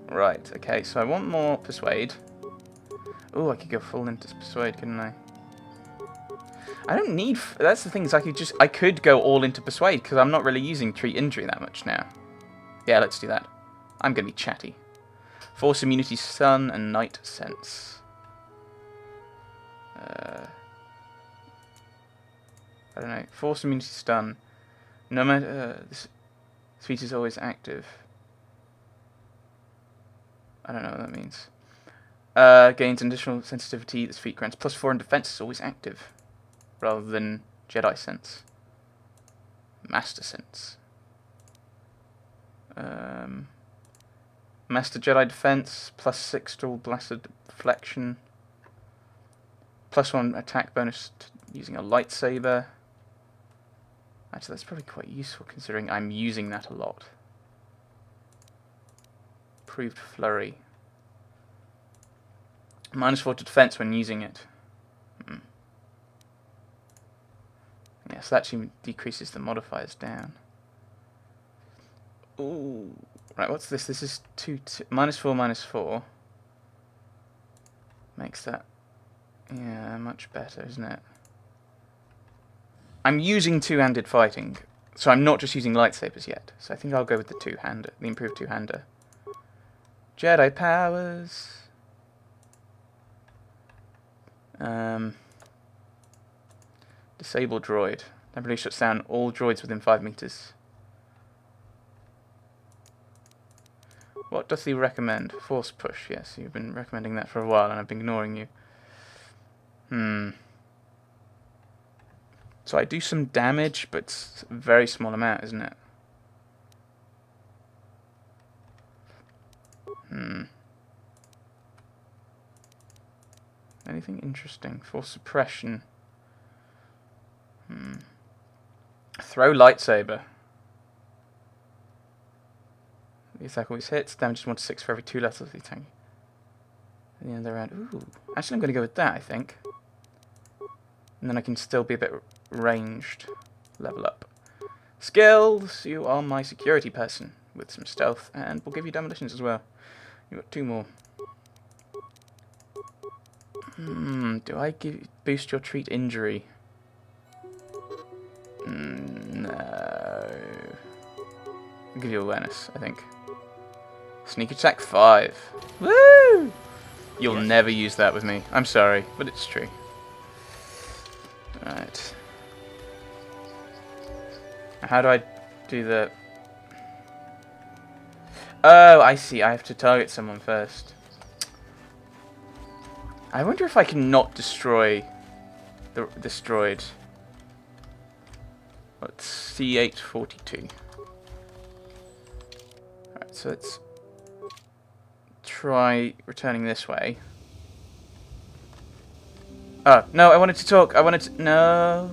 Right, okay, so I want more Persuade. Oh, I could go full into Persuade, couldn't I? I don't need... That's the thing, is I could go all into Persuade, because I'm not really using Treat Injury that much now. Yeah, let's do that. I'm going to be chatty. Force Immunity, Stun, and Night Sense. I don't know. Force Immunity, Stun. No matter... this feat is always active. I don't know what that means. Gains additional sensitivity. This feat grants +4 in defense. Is always active, rather than Jedi Sense. Master Sense. Master Jedi Defense. +6 to all blasted deflection. +1 attack bonus using a lightsaber. Actually, that's probably quite useful considering I'm using that a lot. Improved Flurry. -4 to defense when using it. Yes, that actually decreases the modifiers down. Ooh. Right, what's this? This is -4, -4. Makes that, yeah, much better, isn't it? I'm using two-handed fighting, so I'm not just using lightsabers yet. So I think I'll go with the two-hander, the improved two-hander. Jedi powers. Disable droid. Temporarily shuts down all droids within 5 meters. What does he recommend? Force push. Yes, you've been recommending that for a while, and I've been ignoring you. So I do some damage, but it's a very small amount, isn't it? Anything interesting? Force suppression. Throw lightsaber. The attack always hits. Damage is 1 to 6 for every 2 levels of the attack. At the end of the round. Ooh. Actually, I'm going to go with that, I think. And then I can still be a bit ranged. Level up. Skills. You are my security person with some stealth, and we'll give you demolitions as well. You've got 2 more. Do I boost your treat injury? No. I'll give you awareness, I think. Sneak attack 5. Woo! You'll never use that with me. I'm sorry, but it's true. Right. How do I do the... Oh, I see. I have to target someone first. I wonder if I can not destroy the destroyed. Let's C842. Alright, so let's try returning this way. Oh, no, I wanted to talk. I wanted to... No.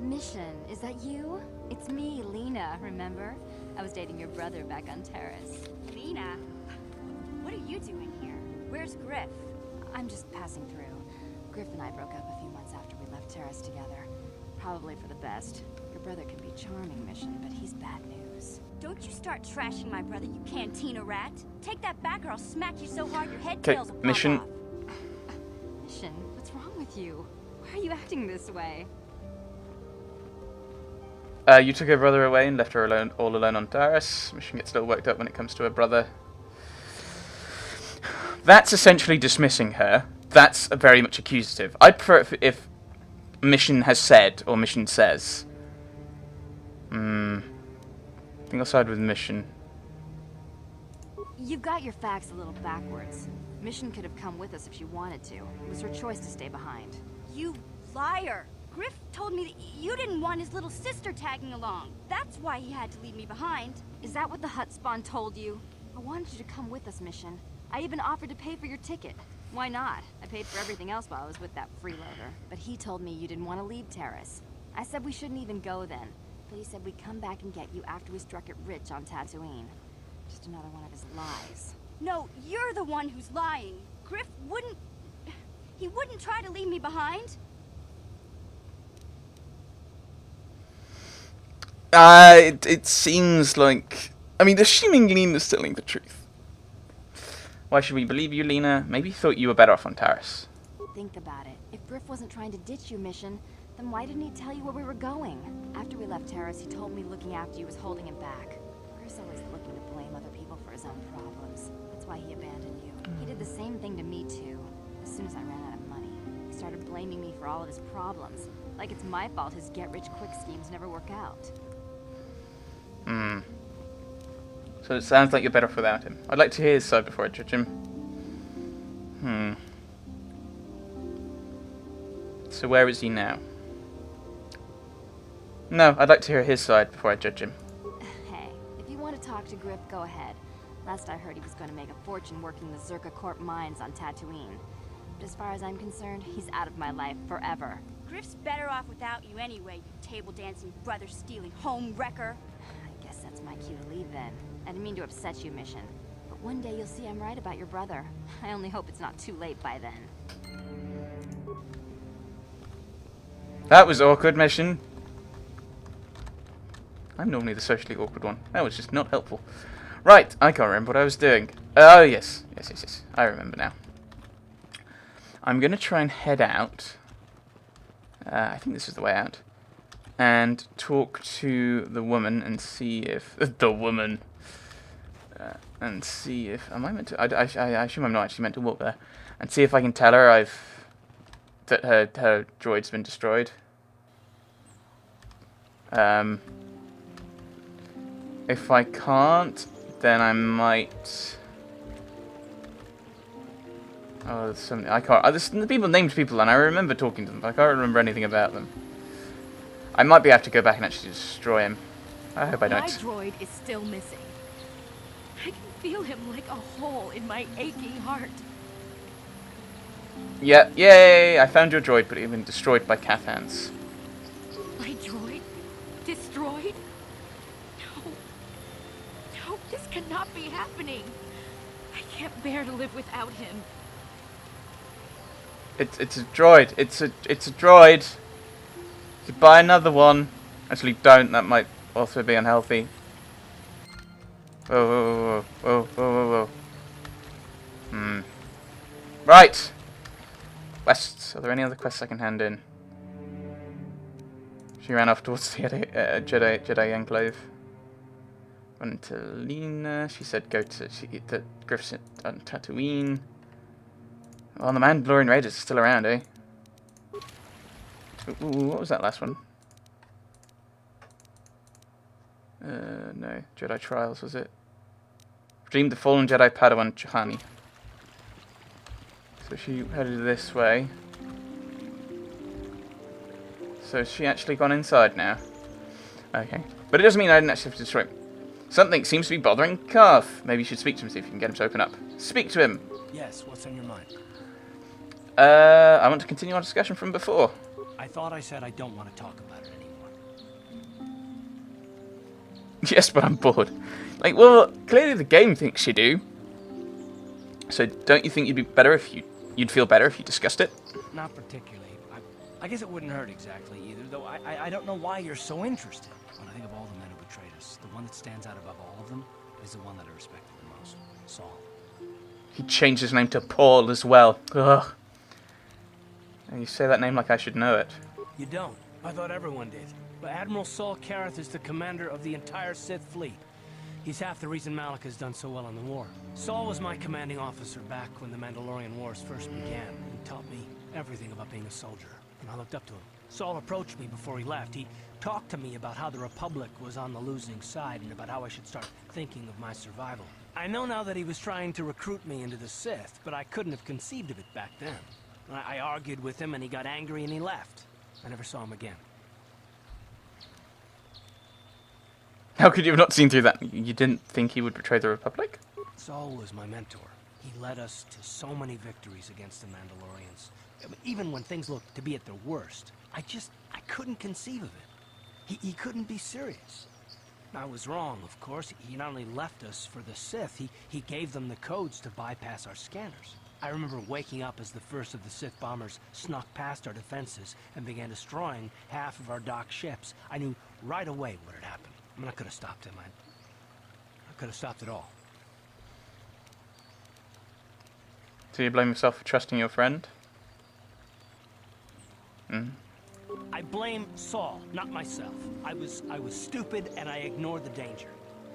Mission, is that you? It's me, Lena, remember? I was dating your brother back on Terrace. Lena? What are you doing here? Where's Griff? I'm just passing through. Griff and I broke up a few months after we left Terrace together. Probably for the best. Your brother can be charming, Mission, but he's bad news. Don't you start trashing my brother, you cantina rat. Take that back or I'll smack you so hard your head tails will pop Mission. off. Mission, what's wrong with you? Why are you acting this way? You took her brother away and left her alone, all alone on Terrace. Mission gets a little worked up when it comes to her brother. That's essentially dismissing her. That's very much accusative. I'd prefer if Mission has said, or Mission says. I think I'll side with Mission. You've got your facts a little backwards. Mission could have come with us if she wanted to. It was her choice to stay behind. You liar! Griff told me that you didn't want his little sister tagging along. That's why he had to leave me behind. Is that what the Hutt spawn told you? I wanted you to come with us, Mission. I even offered to pay for your ticket. Why not? I paid for everything else while I was with that freeloader. But he told me you didn't want to leave Terrace. I said we shouldn't even go then. But he said we'd come back and get you after we struck it rich on Tatooine. Just another one of his lies. No, you're the one who's lying. Griff wouldn't... He wouldn't try to leave me behind. It seems like I mean, assuming Lena's telling the truth. Why should we believe you, Lena? Maybe he thought you were better off on Taris. Think about it. If Griff wasn't trying to ditch you, Mission, then why didn't he tell you where we were going? After we left Terrace, he told me looking after you was holding him back. Griff's always looking to blame other people for his own problems. That's why he abandoned you. He did the same thing to me, too. As soon as I ran out of money, he started blaming me for all of his problems. Like it's my fault his get-rich-quick schemes never work out. So it sounds like you're better off without him. I'd like to hear his side before I judge him. So where is he now? No, I'd like to hear his side before I judge him. Hey, if you want to talk to Griff, go ahead. Last I heard, he was going to make a fortune working the Zerka Corp mines on Tatooine. But as far as I'm concerned, he's out of my life forever. Griff's better off without you anyway, you table-dancing, brother-stealing home wrecker. I guess that's my cue to leave then. I didn't mean to upset you, Mission. But one day you'll see I'm right about your brother. I only hope it's not too late by then. That was awkward, Mission. I'm normally the socially awkward one. That was just not helpful. Right, I can't remember what I was doing. Oh, yes. Yes. I remember now. I'm going to try and head out. I think this is the way out. And talk to the woman and see if... the woman. And see if... Am I meant to... I assume I'm not actually meant to walk there. And see if I can tell her that her droid's been destroyed. If I can't, then I might... Oh, there's so many... I can't... There's people named people, and I remember talking to them, but I can't remember anything about them. I might be able to go back and actually destroy him. I hope I don't. My droid is still missing. I can feel him like a hole in my aching heart. Yeah, yay! I found your droid, but it's been destroyed by Cathans. My droid? Destroyed? No, this cannot be happening. I can't bear to live without him. It's a droid. It's a droid. You could buy another one. Actually, don't. That might also be unhealthy. Whoa. Right. Quests. Are there any other quests I can hand in? She ran off towards the Jedi Enclave. Run into Lena. She said go to the Griff's on Tatooine. Well, the Mandalorian Raiders are still around, eh? Ooh, what was that last one? No. Jedi Trials, was it? Redeemed the fallen Jedi Padawan Chihani. So she headed this way. So has she actually gone inside now? Okay. But it doesn't mean I didn't actually have to destroy him. Something seems to be bothering Carth. Maybe you should speak to him, see if you can get him to open up. Speak to him! Yes, what's on your mind? I want to continue our discussion from before. I thought I said I don't want to talk about it anymore. Yes, but I'm bored. Like, well, clearly the game thinks you do. So don't you think you'd be better if you'd feel better if you discussed it? Not particularly. I guess it wouldn't hurt exactly either, though I don't know why you're so interested. When I think of all the men who betrayed us, the one that stands out above all of them is the one that I respected the most, Saul. He changed his name to Paul as well. Ugh. And you say that name like I should know it. You don't. I thought everyone did. But Admiral Saul Karath is the commander of the entire Sith fleet. He's half the reason Malak has done so well in the war. Saul was my commanding officer back when the Mandalorian Wars first began. He taught me everything about being a soldier, and I looked up to him. Saul approached me before he left. He talked to me about how the Republic was on the losing side and about how I should start thinking of my survival. I know now that he was trying to recruit me into the Sith, but I couldn't have conceived of it back then. I argued with him and he got angry and he left. I never saw him again. How could you have not seen through that? You didn't think he would betray the Republic? Saul was my mentor. He led us to so many victories against the Mandalorians. Even when things looked to be at their worst, I couldn't conceive of it. He couldn't be serious. I was wrong, of course. He not only left us for the Sith, he gave them the codes to bypass our scanners. I remember waking up as the first of the Sith bombers snuck past our defenses and began destroying half of our docked ships. I knew right away what had happened. I could have stopped him. I could have stopped it all. So you blame yourself for trusting your friend? Hmm. I blame Saul, not myself. I was stupid and I ignored the danger.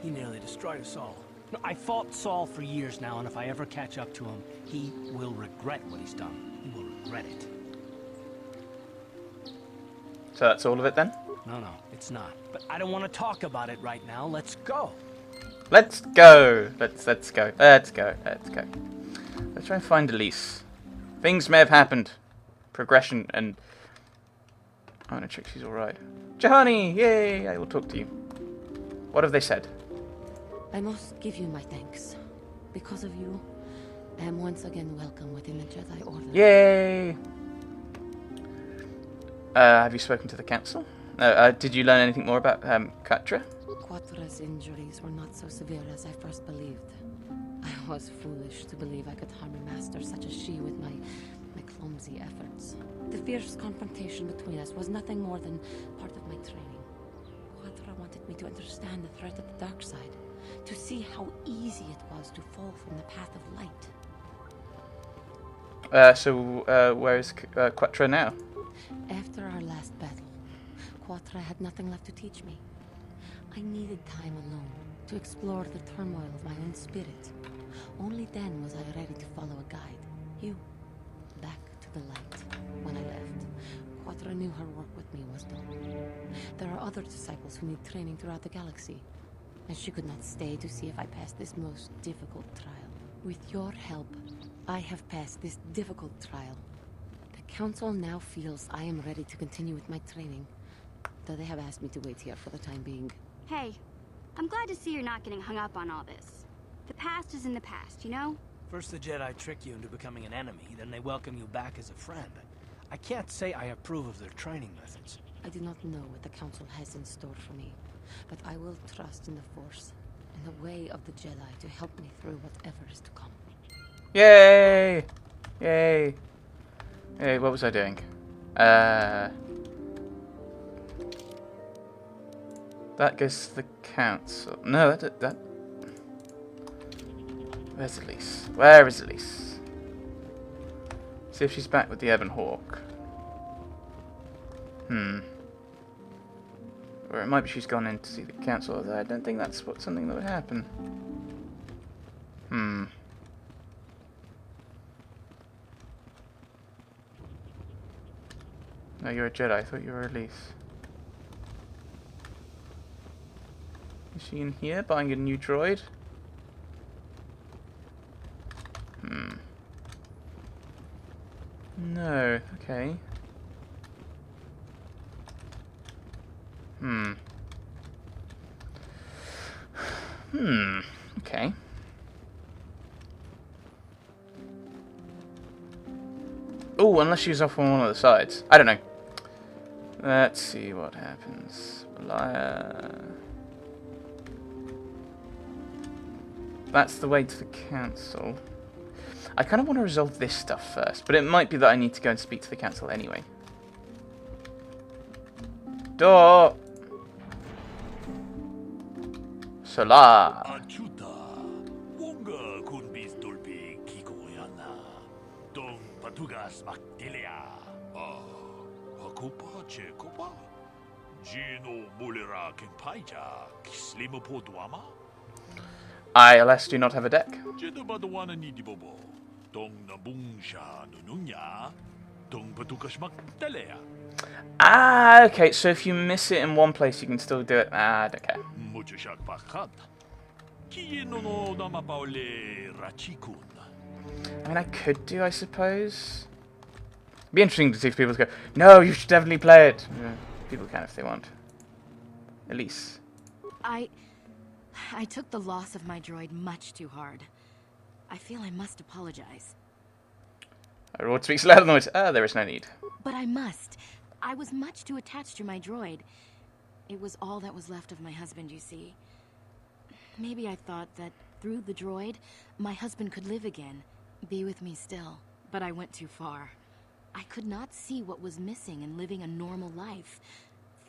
He nearly destroyed us all. No, I fought Saul for years now, and if I ever catch up to him, he will regret what he's done. He will regret it. So that's all of it then? No, it's not. But I don't want to talk about it right now. Let's go. Let's go! Let's go. Let's go. Let's go. Let's try and find Elise. Things may have happened. Progression and... I want to check she's alright. Jahani! Yay! I will talk to you. What have they said? I must give you my thanks. Because of you, I am once again welcome within the Jedi Order. Yay! Have you spoken to the council? Did you learn anything more about Katra? Quatra's injuries were not so severe as I first believed. I was foolish to believe I could harm a master such as she with my clumsy efforts. The fierce confrontation between us was nothing more than part of my training. Quatra wanted me to understand the threat of the dark side, to see how easy it was to fall from the path of light. So where is Quatra now? After our last battle, Quatra had nothing left to teach me. I needed time alone to explore the turmoil of my own spirit. Only then was I ready to follow a guide. You. Back to the light. When I left, Quatra knew her work with me was done. There are other disciples who need training throughout the galaxy, and she could not stay to see if I passed this most difficult trial. With your help, I have passed this difficult trial. The Council now feels I am ready to continue with my training, though they have asked me to wait here for the time being. Hey, I'm glad to see you're not getting hung up on all this. The past is in the past, you know? First the Jedi trick you into becoming an enemy, then they welcome you back as a friend. I can't say I approve of their training methods. I do not know what the Council has in store for me, but I will trust in the Force and the way of the Jedi to help me through whatever is to come. Yay! Yay! Hey, what was I doing? That goes to the council. No, that. Where's Elise? Where is Elise? See if she's back with the Ebon Hawk. Or it might be she's gone in to see the council, although I don't think that's something that would happen. No, you're a Jedi. I thought you were Elise. Is she in here buying a new droid? No. Okay. Okay. Oh, unless she's off on one of the sides. I don't know. Let's see what happens. That's the way to the council. I kind of want to resolve this stuff first, but it might be that I need to go and speak to the council anyway. Door! Solar! I, alas, do not have a deck. Ah, okay, so if you miss it in one place, you can still do it. Ah, I don't care. I mean, I could do, I suppose. It'd be interesting to see if people go, no, you should definitely play it. Yeah, people can if they want. Elise. I took the loss of my droid much too hard. I feel I must apologize. A roar speaks louder than noise. Ah, there is no need. But I must. I was much too attached to my droid. It was all that was left of my husband, you see. Maybe I thought that through the droid, my husband could live again, be with me still. But I went too far. I could not see what was missing in living a normal life.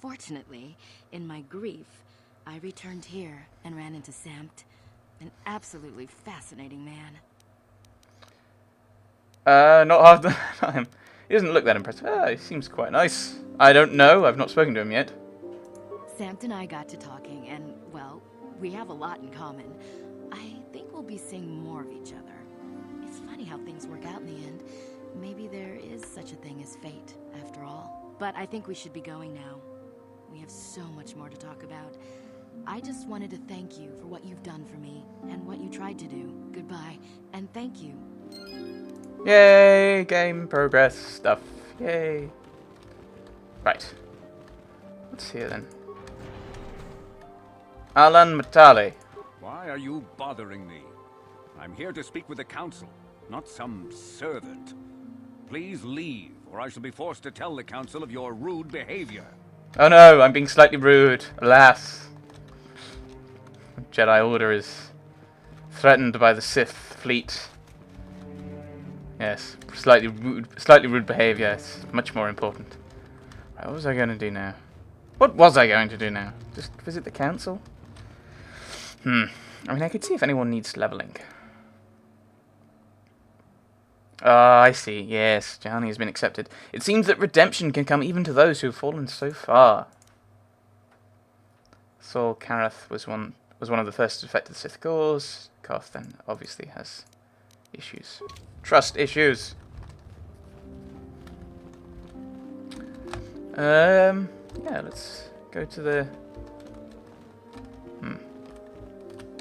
Fortunately, in my grief, I returned here and ran into Samt. An absolutely fascinating man. Not half the time. He doesn't look that impressive. He seems quite nice. I don't know. I've not spoken to him yet. Samt and I got to talking, and, well, we have a lot in common. I think we'll be seeing more of each other. It's funny how things work out in the end. Maybe there is such a thing as fate, after all. But I think we should be going now. We have so much more to talk about. I just wanted to thank you for what you've done for me, and what you tried to do. Goodbye, and thank you. Yay! Game progress stuff. Yay. Right. What's here then? Alan Matali. Why are you bothering me? I'm here to speak with the council, not some servant. Please leave, or I shall be forced to tell the council of your rude behavior. Oh no, I'm being slightly rude. Alas. Jedi Order is threatened by the Sith fleet. Yes, slightly rude behavior. It's much more important. Right, what was I going to do now? What was I going to do now? Just visit the council? I mean, I could see if anyone needs leveling. Ah, I see. Yes, Johnny has been accepted. It seems that redemption can come even to those who have fallen so far. Saul Karath was one of the first to defect the Sith cause. Karth then obviously has issues. Trust issues. Yeah, let's go to the...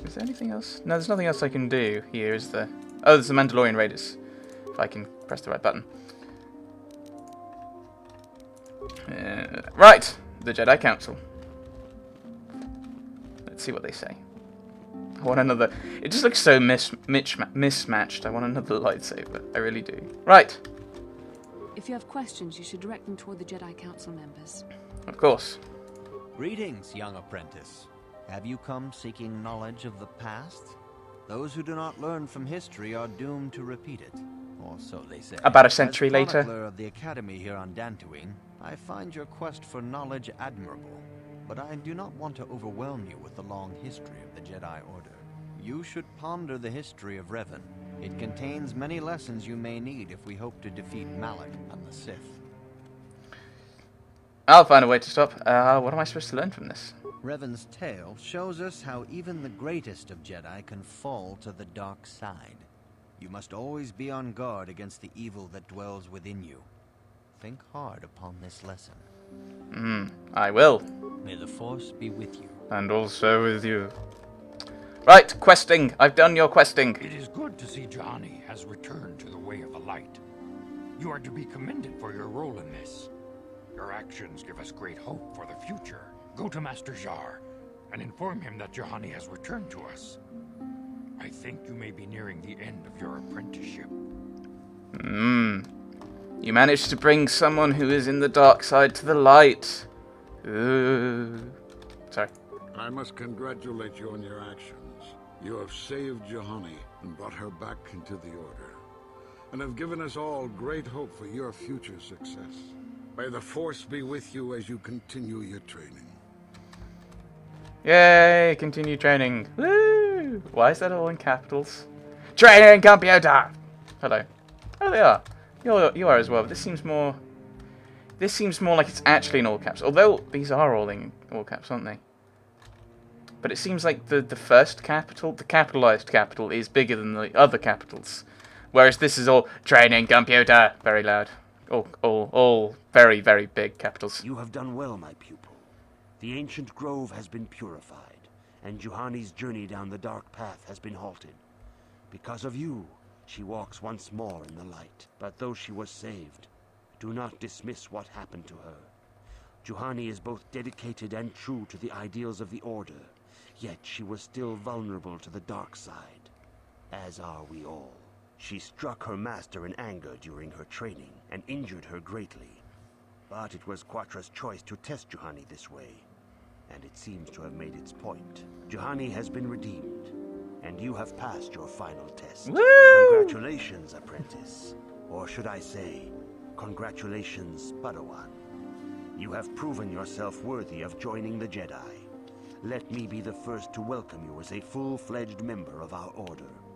Is there anything else? No, there's nothing else I can do here, is there? Oh, there's the Mandalorian Raiders. If I can press the right button. Right! The Jedi Council. Let's see what they say. I want another... It just looks so mismatched. I want another lightsaber. I really do. Right! If you have questions, you should direct them toward the Jedi Council members. Of course. Greetings, young apprentice. Have you come seeking knowledge of the past? Those who do not learn from history are doomed to repeat it, or so they say. About a century later. As chronicler of the Academy here on Dantooine, I find your quest for knowledge admirable, but I do not want to overwhelm you with the long history of the Jedi Order. You should ponder the history of Revan. It contains many lessons you may need if we hope to defeat Malak and the Sith. I'll find a way to stop. What am I supposed to learn from this? Revan's tale shows us how even the greatest of Jedi can fall to the dark side. You must always be on guard against the evil that dwells within you. Think hard upon this lesson. I will. May the Force be with you. And also with you. Right, questing. I've done your questing. It is good to see Johnny has returned to the way of the light. You are to be commended for your role in this. Your actions give us great hope for the future. Go to Master Jar and inform him that Johanny has returned to us. I think you may be nearing the end of your apprenticeship. You managed to bring someone who is in the dark side to the light. Ooh. Sorry. I must congratulate you on your actions. You have saved Johanny and brought her back into the Order, and have given us all great hope for your future success. May the Force be with you as you continue your training. Yay, continue training. Woo! Why is that all in capitals? Training computer! Hello. Oh, they are. You are as well, but this seems more like it's actually in all caps. Although these are all in all caps, aren't they? But it seems like the first capital, the capitalized capital, is bigger than the other capitals. Whereas this is all training computer. Very loud. All very, very big capitals. You have done well, my pupil. The ancient grove has been purified, and Juhani's journey down the dark path has been halted. Because of you, she walks once more in the light. But though she was saved, do not dismiss what happened to her. Juhani is both dedicated and true to the ideals of the Order, yet she was still vulnerable to the dark side, as are we all. She struck her master in anger during her training, and injured her greatly. But it was Quatra's choice to test Juhani this way, and it seems to have made its point. Juhani has been redeemed, and you have passed your final test. Woo! Congratulations, apprentice. Or should I say, congratulations, Padawan. You have proven yourself worthy of joining the Jedi. let me be the first to welcome you as a full-fledged member of our order.